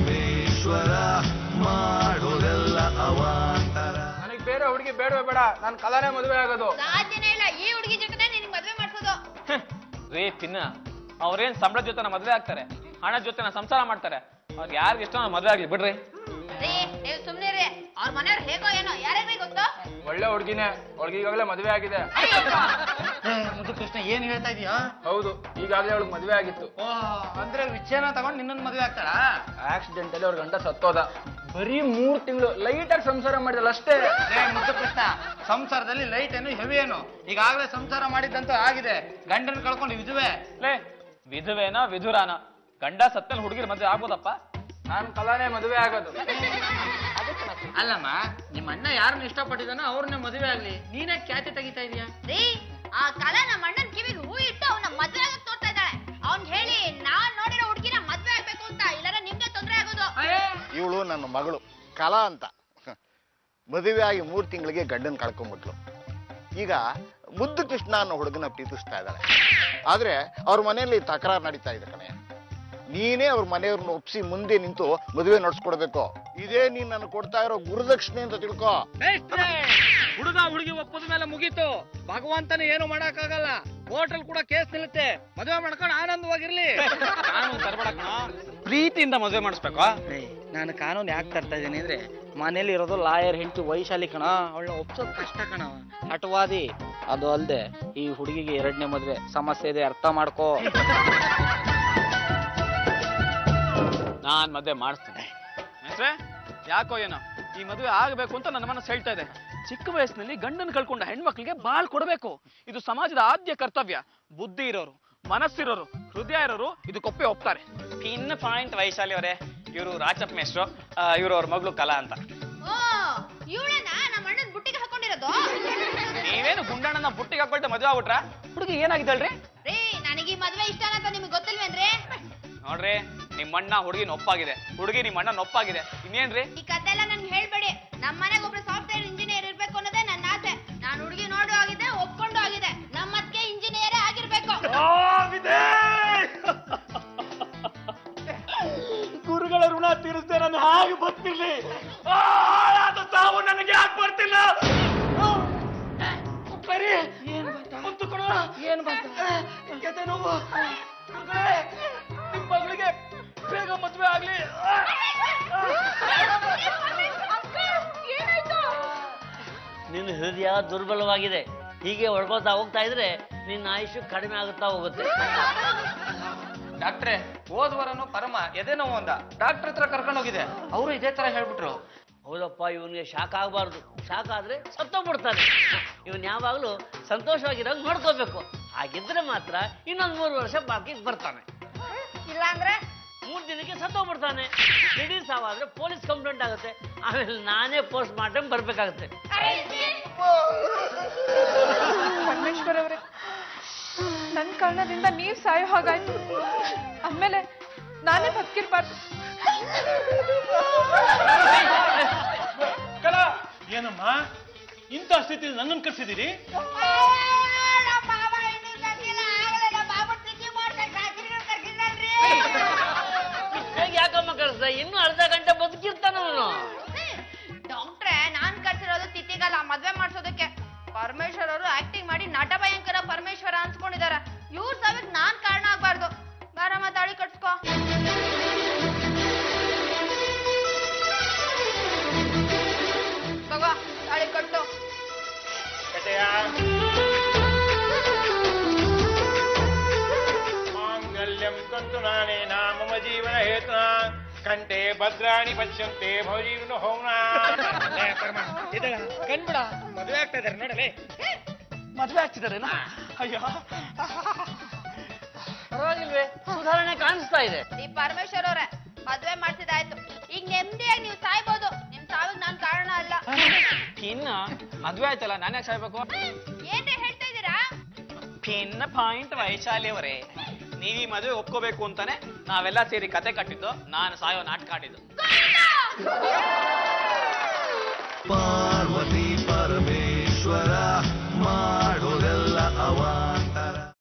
ಪರಮೇಶ್ವರ ಮಾಡೋದೆಲ್ಲ ಅವಾಂತರ. ನನಗೆ ಬೇರೆ ಹುಡುಗಿ ಬೇಡವೇ ಬೇಡ, ನಾನು ಕಲಾನೇ ಮದುವೆ ಆಗೋದು. ಸಾಧ್ಯನೇ ಇಲ್ಲ, ಈ ಹುಡುಗಿ ಜೊತೆ ನಿನಗೆ ಮದುವೆ ಮಾಡ್ಸೋದು. ರೇ ತಿನ್ನ, ಅವ್ರೇನ್ ಸಂಬಳ ಜೊತೆ ಮದುವೆ ಆಗ್ತಾರೆ, ಹಣ ಜೊತೆ ಸಂಸಾರ ಮಾಡ್ತಾರೆ. ಅವ್ರಿಗೆ ಯಾರಿಗೆ ಇಷ್ಟ ಮದುವೆ ಆಗ್ಲಿ ಬಿಡ್ರಿ. ನೀವು ಸುಮ್ನೆ ರೀ, ಅವ್ರ ಮನೆಯವ್ರು ಹೇಗೋ ಏನೋ ಯಾರ್ಯಾರಿಗೆ ಗೊತ್ತು. ಒಳ್ಳೆ ಹುಡುಗಿನೇ, ಅವಳಿಗೆ ಈಗಾಗಲೇ ಮದುವೆ ಆಗಿದೆ. ಮುದ್ದು ಕೃಷ್ಣ ಏನ್ ಹೇಳ್ತಾ ಇದೀಯಾ? ಹೌದು, ಈಗಾಗಲೇ ಅವಳಿಗೆ ಮದುವೆ ಆಗಿತ್ತು. ಅಂದ್ರೆ ವಿಚ್ಛೇದನ ತಗೊಂಡು ನಿನ್ನನ್ನು ಮದುವೆ ಆಗ್ತಾಳ? ಆಕ್ಸಿಡೆಂಟ್ ಅಲ್ಲಿ ಅವ್ರ ಗಂಡ ಸತ್ತೋದ. ಬರೀ 3 ತಿಂಗಳು ಲೈಟ್ ಆಗಿ ಸಂಸಾರ ಮಾಡಿದಲ್ಲ ಅಷ್ಟೇ. ಮುದ್ದು ಕೃಷ್ಣ, ಸಂಸಾರದಲ್ಲಿ ಲೈಟ್ ಏನು ಹೆವಿ ಏನು? ಈಗಾಗಲೇ ಸಂಸಾರ ಮಾಡಿದ್ದಂತೂ ಆಗಿದೆ, ಗಂಡನ ಕಳ್ಕೊಂಡು ವಿಧುವೆ. ಲೇ ವಿಧುವೇನ ವಿಧುರಾನ, ಗಂಡ ಸತ್ತಲ್ಲಿ ಹುಡುಗಿರ್ ಮದುವೆ ಆಗ್ಬೋದಪ್ಪ? ನಾನು ಕಲಾನೇ ಮದುವೆ ಆಗೋದು. ಅಲ್ಲಮ್ಮ, ನಿಮ್ಮ ಅಣ್ಣ ಯಾರನ್ನ ಇಷ್ಟಪಟ್ಟಿದಾನೋ ಅವ್ರನ್ನ ಮದುವೆ ಆಗ್ಲಿ, ನೀನೇ ಖ್ಯಾತಿ ತೆಗಿತಾ ಇದೀಯಾ? ರೀ, ಆ ಕಲ ನಮ್ಮ ಅಣ್ಣನ ಕಿವಿಗೆ ಹೂ ಇಟ್ಟು ಅವನ ಮದ್ವೆ ಆಗಕ್ ತೋರ್ತಾ ಇದ್ದಾಳೆ. ಅವ್ನ್ ಹೇಳಿ ನಾನ್ ನೋಡಿರೋ ಹುಡುಗಿನ ಮದ್ವೆ ಆಗ್ಬೇಕು ಅಂತ, ಇಲ್ಲಾರ ನಿಮ್ಗೆ ತೊಂದ್ರೆ ಆಗೋದು. ಇವಳು ನನ್ನ ಮಗಳು ಕಲಾ ಅಂತ. ಮದುವೆ ಆಗಿ 3 ತಿಂಗಳಿಗೆ ಗಂಡನ್ ಕಳ್ಕೊಂಡ್ಬಿಟ್ಲು. ಈಗ ಮುದ್ದು ಕೃಷ್ಣ ಅನ್ನೋ ಹುಡುಗನ ಪ್ರೀತಿಸ್ತಾ ಇದ್ದಾಳೆ. ಆದ್ರೆ ಅವ್ರ ಮನೆಯಲ್ಲಿ ತಕರಾರು ನಡೀತಾ ಇದೆ ಕಣೆ. ನೀನೇ ಅವ್ರ ಮನೆಯವ್ರನ್ನ ಒಪ್ಸಿ ಮುಂದೆ ನಿಂತು ಮದುವೆ ನಡ್ಸ್ಕೊಡ್ಬೇಕು. ಇದೇ ನೀನ್ ನನ್ ಕೊಡ್ತಾ ಇರೋ ಗುರುದಕ್ಷಿಣೆ ಅಂತ ತಿಳ್ಕೊ. ಹುಡುಗ ಹುಡುಗಿ ಒಪ್ಪದ ಮೇಲೆ ಮುಗೀತು, ಭಗವಂತನ ಏನು ಮಾಡಕ್ಕಾಗಲ್ಲ. ಕೋರ್ಟಲ್ ಕೂಡ ಕೇಸ್ ನಿಲ್ಲುತ್ತೆ, ಮದುವೆ ಮಾಡ್ಕೊಂಡು ಆನಂದವಾಗಿರ್ಲಿ. ಕಾನೂನು ತರಬೇಡ, ಪ್ರೀತಿಯಿಂದ ಮದುವೆ ಮಾಡಿಸ್ಬೇಕು. ನಾನು ಕಾನೂನು ಯಾಕೆ ತರ್ತಾ ಇದ್ದೀನಿ ಅಂದ್ರೆ, ಮನೇಲಿ ಇರೋದು ಲಾಯರ್ ಹೆಂಡತಿ ವೈಶಾಲಿ ಕಣ, ಅವಳನ್ನ ಒಪ್ಸೋದು ಕಷ್ಟ ಕಣ, ಹಠವಾದಿ. ಅದು ಅಲ್ದೆ ಈ ಹುಡುಗಿಗೆ 2ನೇ ಮದುವೆ ಸಮಸ್ಯೆ ಇದೆ, ಅರ್ಥ ಮಾಡ್ಕೋ. ನಾನ್ ಮದುವೆ ಮಾಡಿಸ್ತೀನಿ. ಯಾಕೋ ಏನೋ ಈ ಮದುವೆ ಆಗ್ಬೇಕು ಅಂತ ನನ್ನ ಮನಸ್ಸು ಹೇಳ್ತಾ ಇದೆ. ಚಿಕ್ಕ ವಯಸ್ಸಿನಲ್ಲಿ ಗಂಡನ್ ಕಳ್ಕೊಂಡ ಹೆಣ್ಮಕ್ಳಿಗೆ ಬಾಳ್ ಕೊಡಬೇಕು, ಇದು ಸಮಾಜದ ಆದ್ಯ ಕರ್ತವ್ಯ. ಬುದ್ಧಿ ಇರೋರು, ಮನಸ್ಸಿರೋರು, ಹೃದಯ ಇರೋರು ಇದಕ್ಕೊಪ್ಪೆ ಒಪ್ತಾರೆ. ಇನ್ನ ಪಾಯಿಂಟ್ ವೈಶಾಲಿ ಅವರೇ, ಇವರು ರಾಚಪ್ ಮೇಷ್ಟ್ರು, ಇವರು ಅವ್ರ ಮಗಳು ಕಲಾ ಅಂತ. ಓ, ಇವಳನ್ನ ನಮ್ಮ ಅಣ್ಣನ ಬುಟ್ಟಿಗೆ ಹಾಕೊಂಡಿರೋದು. ನೀವೇನು ಗುಂಡಣ್ಣನ ಬುಟ್ಟಿಗೆ ಹಾಕೊಳ್ತಾ ಮದುವೆ ಆಗ್ಬಿಟ್ರ? ಹುಡುಗಿ ಏನಾಗಿದ್ದಳ್ರಿ? ರೀ, ನನಗೆ ಈ ಮದ್ವೆ ಇಷ್ಟ ಅಂತ ನಿಮ್ಗೆ ಗೊತ್ತಿಲ್ವೇನ್ರಿ? ನೋಡ್ರಿ, ನಿಮ್ಮಣ್ಣ ಹುಡುಗಿನ ಒಪ್ಪಾಗಿದೆ, ಹುಡುಗಿ ನಿಮ್ಮಣ್ಣ ಒಪ್ಪಾಗಿದೆ, ಇನ್ನೇನ್ರಿ? ಈ ಕತೆ ಎಲ್ಲ ನನ್ಗೆ ಹೇಳ್ಬೇಡಿ. ನಮ್ಮ ಮನೆಗೆ ಒಬ್ರು ಸಾಫ್ಟ್ವೇರ್ ಇಂಜಿನಿಯರ್ ಇರ್ಬೇಕು ಅನ್ನೋದೇ ನನ್ನ ಆಸೆ. ನಾನು ಹುಡುಗಿ ನೋಡು ಆಗಿದೆ, ಒಪ್ಕೊಂಡು ಆಗಿದೆ, ನಮ್ಮಕ್ಕೆ ಇಂಜಿನಿಯರೇ ಆಗಿರ್ಬೇಕು. ಗುರುಗಳ ಋಣ ತೀರಿಸದೆ ನಾನು ಹಾಗೆ ಬರ್ತಿರ್ಲಿ, ತಾವು ನನಗೆ ಯಾಕೆ ಬರ್ತಿಲ್ಲ? ಏನ್ ಬಂತ? ಎದೆ ನೋವು. ನಿಮ್ಮ ಮಗಳಿಗೆ ಬೇಗ ಮದುವೆ ಆಗ್ಲಿ. ನಿನ್ನ ಹೃದಯ ದುರ್ಬಲವಾಗಿದೆ, ಹೀಗೆ ಒಳ್ಕೊಳ್ತಾ ಹೋಗ್ತಾ ಇದ್ರೆ ನಿನ್ನ ಆಯುಷ್ಯ ಕಡಿಮೆ ಆಗುತ್ತಾ ಹೋಗುತ್ತೆ. ಡಾಕ್ಟ್ರೆ, ಹೋದ್ವರನು ಪರಮ ಎದೆ ನೋವು ಅಂದ, ಡಾಕ್ಟರ್ ಹತ್ರ ಕರ್ಕೊಂಡು ಹೋಗಿದೆ, ಅವರು ಇದೇ ತರ ಹೇಳ್ಬಿಟ್ರು. ಹೌದಪ್ಪ, ಇವನಿಗೆ ಶಾಕ್ ಆಗಬಾರ್ದು, ಶಾಕ್ ಆದ್ರೆ ಸತ್ತೋಗ್ಬಿಡ್ತಾನೆ. ಇವನ್ ಯಾವಾಗ್ಲೂ ಸಂತೋಷವಾಗಿರೋಂಗ್ ನೋಡ್ಕೋಬೇಕು, ಹಾಗಿದ್ರೆ ಮಾತ್ರ ಇನ್ನೊಂದ್ 3 ವರ್ಷ ಬಾಕಿ ಬರ್ತಾನೆ. ಇಲ್ಲಾಂದ್ರೆ 3 ದಿನಕ್ಕೆ ಸತ್ತೋಗ್ಬಿಡ್ತಾನೆ. ದಿಢೀರ್ ಸಾವಾದ್ರೆ ಪೊಲೀಸ್ ಕಂಪ್ಲೇಂಟ್ ಆಗುತ್ತೆ, ಆಮೇಲೆ ನಾನೇ ಪೋಸ್ಟ್ ಮಾರ್ಟಮ್ ಬರ್ಬೇಕಾಗುತ್ತೆ. ಪರಮೇಶ್ವರ್ ಅವರೇ, ನನ್ನ ಕಾರಣದಿಂದ ನೀವ್ ಸಾಯೋ ಹಾಗಾಯ್ತು, ಆಮೇಲೆ ನಾನೇ ಬದುಕಿರ್ಬಾರ್ದು. ಏನಮ್ಮ ಇಂಥ ಸ್ಥಿತಿ ನನ್ನನ್ನು ಕರ್ಸಿದ್ದೀರಿ? ಯಾಕಮ್ಮ ಕಳಿಸ್ದ? ಇನ್ನು ಅರ್ಧ ಗಂಟೆ ಬದುಕಿರ್ತಾನ ಅವನು. ಡಾಕ್ಟ್ರೆ, ನಾನ್ ಕರ್ಸಿರೋದು ತಿಥಿಗಲ್ಲ, ಮದ್ವೆ ಮಾಡ್ಸೋದಕ್ಕೆ. ಪರಮೇಶ್ವರ್ ಅವರು ಆಕ್ಟಿಂಗ್ ಮಾಡಿ ನಟ ಭಯಂಕರ ಪರಮೇಶ್ವರ ಅನ್ಸ್ಕೊಂಡಿದಾರ. ಇವ್ರ ಸಾವಿಗೆ ನಾನ್ ಕಾರಣ ಆಗ್ಬಾರ್ದು. ಬಾರಮ್ಮ, ತಾಳಿ ಕಟ್ಸ್ಕೋ. ತಗೋ, ತಾಳಿ ಕಟ್ಟು. ಮಾಂಗಲ್ಯಂ ತಂತು ನಾನೇ ನಾಮ ಜೀವನ ಹೇತುನಾ ಕಂಠೆ ಭದ್ರಾಣಿ ಪಶ್ಯಂತೆ ಭವಜೀವನ ಹೋಮ್ನಾ. ಕಣ್ಬಿಡ, ಮದುವೆ ಆಗ್ತಾ ಇದಾರೆ ನೋಡಲೇ. ಮದುವೆ ಆಗ್ತಿದಾರೇನಾ? ಅಯ್ಯೋ, ಪರವಾಗಿಲ್ವೇ, ಸುಧಾರಣೆ ಕಾಣಿಸ್ತಾ ಇದೆ. ಈ ಪರಮೇಶ್ವರ್ ಅವ್ರೆ, ಮದ್ವೆ ಮಾಡ್ಸಿದಾಯ್ತು, ಈಗ ನೆಮ್ಮದಿಯಾಗಿ ನೀವು ಸಾಯ್ಬೋದು. ನಿಮ್ ಸಾವಿಗೆ ನಾನ್ ಕಾರಣ ಅಲ್ಲ. ಇನ್ನ ಮದ್ವೆ ಆಯ್ತಲ್ಲ, ನಾನು ಯಾಕೆ ಸಾಯ್ಬೇಕು? ಏನ್ರಿ ಹೇಳ್ತಾ ಇದ್ದೀರಾ? ಪಿನ್ನ ಪಾಯಿಂಟ್ ವೈಶಾಲಿ ಅವರೇ, ನೀವ್ ಈ ಮದುವೆ ಒಪ್ಕೋಬೇಕು ಅಂತಾನೆ ನಾವೆಲ್ಲ ಸೇರಿ ಕತೆ ಕಟ್ಟಿದ್ದು, ನಾನು ಸಾಯೋ ನಾಟಕ ಆಡಿದ್ದು.